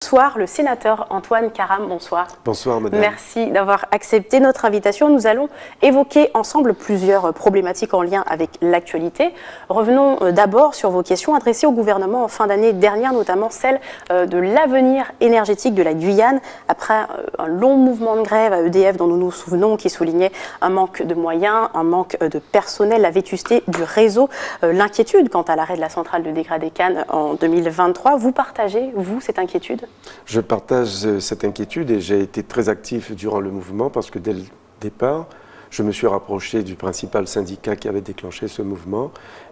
Bonsoir, le sénateur Antoine Karam, bonsoir. Bonsoir madame. Merci d'avoir accepté notre invitation. Nous allons évoquer ensemble plusieurs problématiques en lien avec l'actualité. Revenons d'abord sur vos questions adressées au gouvernement en fin d'année dernière, notamment celle de l'avenir énergétique de la Guyane. Après un long mouvement de grève à EDF dont nous nous souvenons, qui soulignait un manque de moyens, un manque de personnel, la vétusté du réseau, l'inquiétude quant à l'arrêt de la centrale de dégradé Cannes en 2023. Vous partagez, vous, cette inquiétude ? Je partage cette inquiétude et j'ai été très actif durant le mouvement parce que dès le départ, je me suis rapproché du principal syndicat qui avait déclenché ce mouvement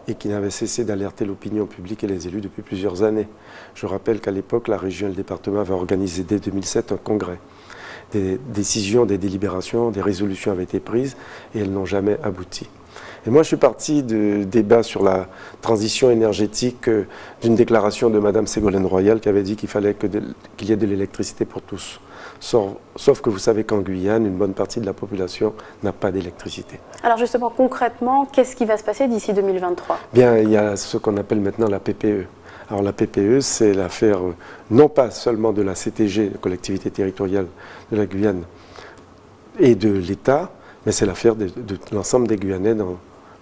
et qui n'avait cessé d'alerter l'opinion publique et les élus depuis plusieurs années. Je rappelle qu'à l'époque, la région et le département avaient organisé dès 2007 un congrès. Des décisions, des délibérations, des résolutions avaient été prises et elles n'ont jamais abouti. Et moi, je suis parti de débats sur la transition énergétique d'une déclaration de Mme Ségolène Royal qui avait dit qu'il fallait qu'il y ait de l'électricité pour tous. Sauf que vous savez qu'en Guyane, une bonne partie de la population n'a pas d'électricité. Alors justement, concrètement, qu'est-ce qui va se passer d'ici 2023 ? Bien, il y a ce qu'on appelle maintenant la PPE. Alors la PPE, c'est l'affaire non pas seulement de la CTG, la collectivité territoriale de la Guyane, et de l'État, mais c'est l'affaire de l'ensemble des Guyanais dans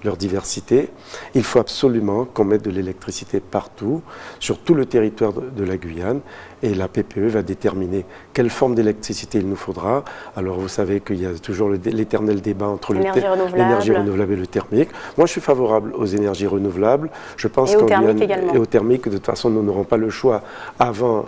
leur diversité. Il faut absolument qu'on mette de l'électricité partout, sur tout le territoire de la Guyane, et la PPE va déterminer quelle forme d'électricité il nous faudra. Alors vous savez qu'il y a toujours l'éternel débat entre l'énergie renouvelable et le thermique. Moi je suis favorable aux énergies renouvelables. Je pense qu'en Guyane et au thermique, de toute façon nous n'aurons pas le choix avant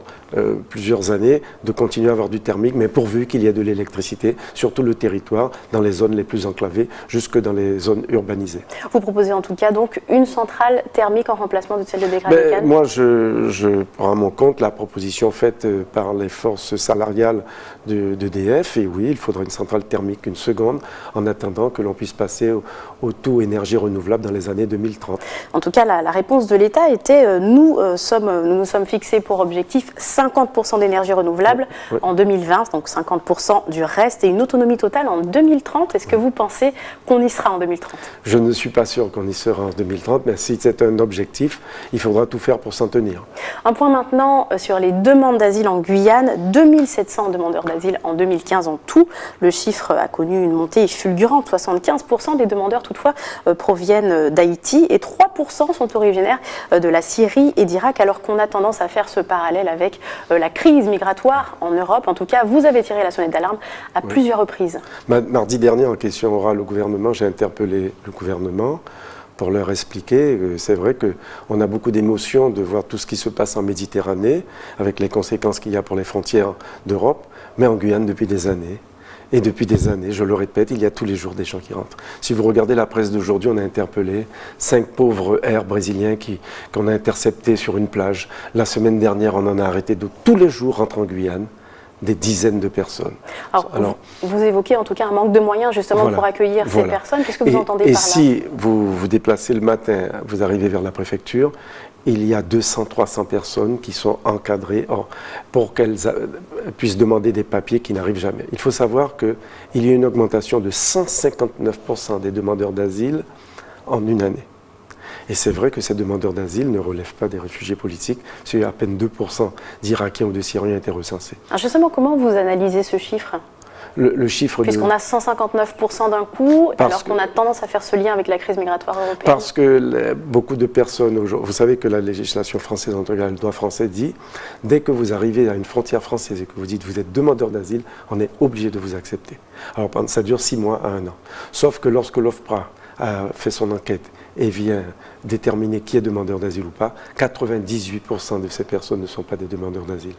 plusieurs années de continuer à avoir du thermique, mais pourvu qu'il y ait de l'électricité sur tout le territoire, dans les zones les plus enclavées, jusque dans les zones urbanisées. Vous proposez en tout cas donc une centrale thermique en remplacement de celle de dégradé Cannes ? Moi je prends à mon compte la proposition faite par les forces salariales d'EDF, et oui, il faudra une centrale thermique, une seconde, en attendant que l'on puisse passer au tout énergie renouvelable dans les années 2030. En tout cas, la réponse de l'État était nous nous sommes fixés pour objectif 50% d'énergie renouvelable en 2020, donc 50% du reste, et une autonomie totale en 2030. Est-ce que vous pensez qu'on y sera en 2030 ? Je ne suis pas sûr qu'on y sera en 2030, mais si c'est un objectif, il faudra tout faire pour s'en tenir. Un point maintenant sur les demandes d'asile en Guyane. 2700 demandeurs d'asile en 2015 en tout. Le chiffre a connu une montée fulgurante. 75% des demandeurs toutefois proviennent d'Haïti et 3% sont originaires de la Syrie et d'Irak, alors qu'on a tendance à faire ce parallèle avec la crise migratoire en Europe. En tout cas, vous avez tiré la sonnette d'alarme à plusieurs reprises. Mardi dernier, en question orale au gouvernement, j'ai interpellé le gouvernement pour leur expliquer. C'est vrai qu'on a beaucoup d'émotions de voir tout ce qui se passe en Méditerranée, avec les conséquences qu'il y a pour les frontières d'Europe, mais en Guyane depuis des années. Et depuis des années, je le répète, il y a tous les jours des gens qui rentrent. Si vous regardez la presse d'aujourd'hui, on a interpellé 5 pauvres airs brésiliens qu'on a interceptés sur une plage. La semaine dernière, on en a arrêté d'autres. Tous les jours rentrent en Guyane des dizaines de personnes. Alors, vous évoquez en tout cas un manque de moyens justement pour accueillir ces personnes. Qu'est-ce que vous entendez par là ? Et si vous vous déplacez le matin, vous arrivez vers la préfecture, il y a 200-300 personnes qui sont encadrées pour qu'elles puissent demander des papiers qui n'arrivent jamais. Il faut savoir qu'il y a une augmentation de 159% des demandeurs d'asile en une année. Et c'est vrai que ces demandeurs d'asile ne relèvent pas des réfugiés politiques, parce qu'il y a à peine 2% d'Irakiens ou de Syriens été recensés. Alors justement, comment vous analysez ce chiffre ? Le chiffre puisqu'on a 159% d'un coup, alors qu'on a tendance à faire ce lien avec la crise migratoire européenne. Parce que beaucoup de personnes, vous savez que la législation française, en tout cas le droit français dit, dès que vous arrivez à une frontière française et que vous dites vous êtes demandeur d'asile, on est obligé de vous accepter. Alors ça dure 6 mois à 1 an. Sauf que lorsque l'OFPRA a fait son enquête et vient déterminer qui est demandeur d'asile ou pas, 98% de ces personnes ne sont pas des demandeurs d'asile.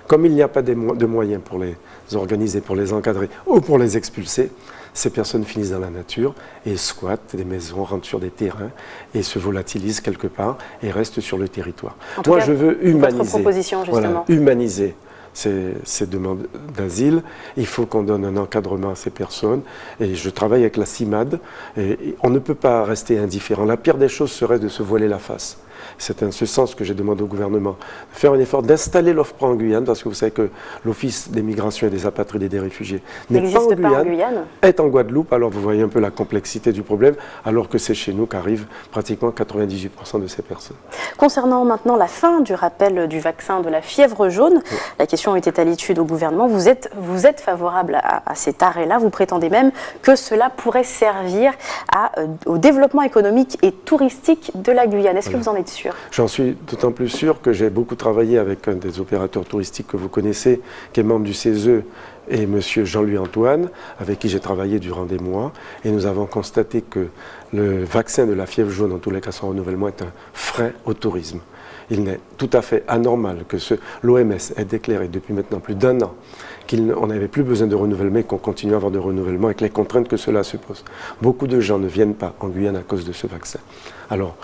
Comme il n'y a pas de moyens pour les organiser, pour les encadrer ou pour les expulser, ces personnes finissent dans la nature et squattent des maisons, rentrent sur des terrains et se volatilisent quelque part et restent sur le territoire. Moi, je veux humaniser. Votre proposition, justement. Voilà, humaniser ces demandes d'asile. Il faut qu'on donne un encadrement à ces personnes. Et je travaille avec la CIMAD. Et on ne peut pas rester indifférent. La pire des choses serait de se voiler la face. C'est en ce sens que j'ai demandé au gouvernement de faire un effort d'installer l'OFPRA en Guyane, parce que vous savez que l'Office des migrations et des apatrides et des réfugiés n'est pas en Guyane, est en Guadeloupe. Alors vous voyez un peu la complexité du problème, alors que c'est chez nous qu'arrivent pratiquement 98% de ces personnes. Concernant maintenant la fin du rappel du vaccin de la fièvre jaune, oui. La question était à l'étude au gouvernement. Vous êtes favorable à cet arrêt-là. Vous prétendez même que cela pourrait servir au développement économique et touristique de la Guyane. Est-ce que vous en êtes sûr? J'en suis d'autant plus sûr que j'ai beaucoup travaillé avec un des opérateurs touristiques que vous connaissez, qui est membre du CESE, et M. Jean-Louis Antoine, avec qui j'ai travaillé durant des mois. Et nous avons constaté que le vaccin de la fièvre jaune, en tous les cas son renouvellement, est un frein au tourisme. Il n'est tout à fait anormal que l'OMS ait déclaré depuis maintenant plus d'1 an qu'on n'avait plus besoin de renouvellement et qu'on continue à avoir de renouvellement avec les contraintes que cela suppose. Beaucoup de gens ne viennent pas en Guyane à cause de ce vaccin. Alors,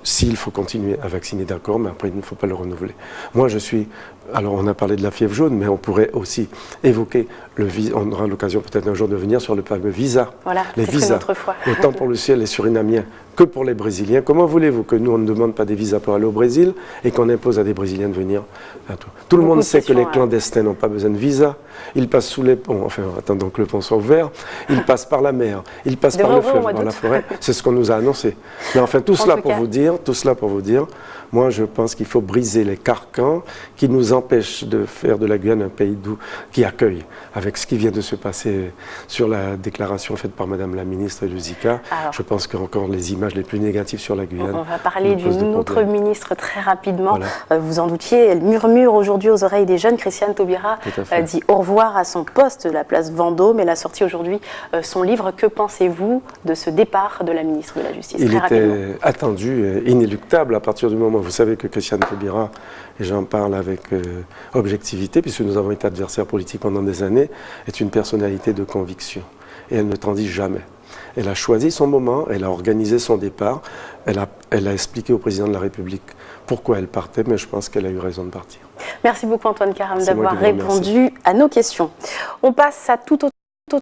s'il faut continuer à vacciner, d'accord, mais après il ne faut pas le renouveler. Moi je suis, alors on a parlé de la fièvre jaune, mais on pourrait aussi évoquer, on aura l'occasion peut-être un jour de venir sur le fameux visa. Voilà, les visas, autant pour le ciel et Surinamiens que pour les Brésiliens. Comment voulez-vous que nous on ne demande pas des visas pour aller au Brésil et qu'on impose à des Brésiliens de venir? Tout le monde sait que les clandestins n'ont pas besoin de visa, ils passent sous les ponts, enfin attendons que le pont soit ouvert, ils passent par la mer, ils passent par le fleuve, par la forêt, c'est ce qu'on nous a annoncé. Mais enfin tout cela pour vous dire, moi je pense qu'il faut briser les carcans qui nous empêchent de faire de la Guyane un pays qui accueille, avec ce qui vient de se passer sur la déclaration faite par Madame la ministre et le Zika. Alors, je pense qu'encore les images les plus négatives sur la Guyane. On va parler d'une autre ministre très rapidement. Voilà. Vous en doutiez, elle murmure aujourd'hui aux oreilles des jeunes. Christiane Taubira dit au revoir à son poste de la place Vendôme. Elle a sorti aujourd'hui son livre. Que pensez-vous de ce départ de la ministre de la Justice? Il était attendu et inéluctable à partir du moment, vous savez que Christiane Taubira, et j'en parle avec objectivité, puisque nous avons été adversaires politiques pendant des années, est une personnalité de conviction. Et elle ne transige jamais. Elle a choisi son moment, elle a organisé son départ, elle a expliqué au président de la République pourquoi elle partait, mais je pense qu'elle a eu raison de partir. Merci beaucoup Antoine Karam d'avoir répondu à nos questions. On passe à tout autre